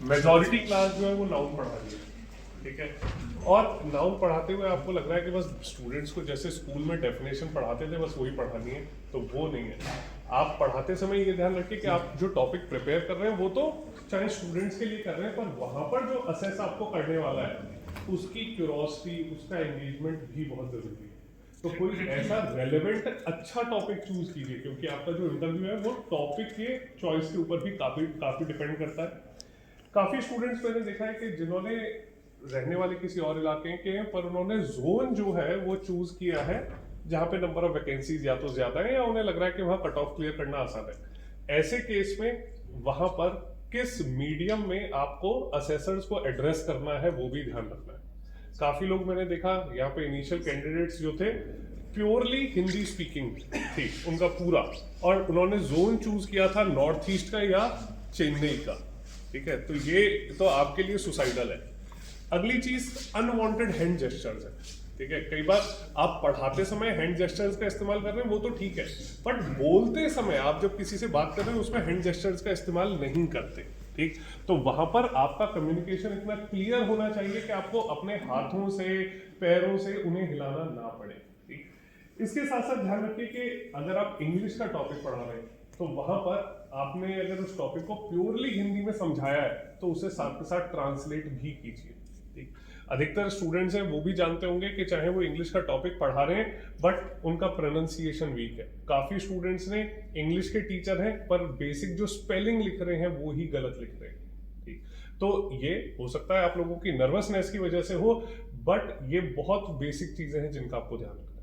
Majority class जो है वो नाउन पढ़ा रही है, ठीक है। और नाउन पढ़ाते हुए आपको लग रहा है कि बस स्टूडेंट्स को जैसे स्कूल में डेफिनेशन पढ़ाते थे बस वही पढ़ानी है, तो वो नहीं है। आप पढ़ाते समय ये ध्यान रखिए कि आप जो टॉपिक प्रिपेयर कर रहे हैं वो तो चाहे स्टूडेंट्स के लिए कर रहे हैं, पर वहाँ पर जो असेस आपको करने वाला है उसकी क्यूरोसिटी, उसका एंगेजमेंट भी बहुत जरूरी है। तो कोई ऐसा रेलेवेंट अच्छा टॉपिक चूज कीजिए, क्योंकि आपका जो इंटरव्यू है वो टॉपिक के चॉइस के ऊपर भी काफी काफी डिपेंड करता है। काफी स्टूडेंट्स मैंने देखा है कि जिन्होंने रहने वाले किसी और इलाके के हैं पर उन्होंने जोन जो है वो चूज किया है जहाँ पे नंबर ऑफ वैकेंसीज या तो ज्यादा है या उन्हें लग रहा है कि वहाँ कट ऑफ क्लियर करना आसान है। ऐसे केस में वहां पर किस मीडियम में आपको असेसर्स को एड्रेस करना है वो भी ध्यान रखना है। काफी लोग मैंने देखा यहाँ पे इनिशियल कैंडिडेट्स जो थे प्योरली हिंदी स्पीकिंग थी उनका पूरा, और उन्होंने जोन चूज किया था नॉर्थ ईस्ट का या चेन्नई का, ठीक है। तो ये तो आपके लिए सुसाइडल है। अगली चीज अनवांटेड हैंड जेस्चर्स है, ठीक है। कई बार आप पढ़ाते समय हैंड जेस्चर्स का इस्तेमाल कर रहे हैं वो तो ठीक है, बट बोलते समय आप जब किसी से बात कर रहे हैं उसमें हैंड जेस्चर्स का इस्तेमाल नहीं करते, ठीक। तो वहां पर आपका कम्युनिकेशन इतना क्लियर होना चाहिए कि आपको अपने हाथों से पैरों से उन्हें हिलाना ना पड़े, ठीक। इसके साथ साथ ध्यान रखिए कि अगर आप इंग्लिश का टॉपिक पढ़ा रहे हैं तो वहां पर आपने अगर उस टॉपिक को प्योरली हिंदी में समझाया है तो उसे साथ के साथ ट्रांसलेट भी कीजिए, ठीक। अधिकतर स्टूडेंट्स हैं वो भी जानते होंगे कि चाहे वो इंग्लिश का टॉपिक पढ़ा रहे हैं बट उनका प्रोनाउंसिएशन वीक है। काफी स्टूडेंट्स ने इंग्लिश के टीचर हैं पर बेसिक जो स्पेलिंग लिख रहे हैं वो ही गलत लिख रहे हैं, ठीक। तो ये हो सकता है आप लोगों की नर्वसनेस की वजह से हो, बट ये बहुत बेसिक चीजें हैं जिनका आपको ध्यान रखना है।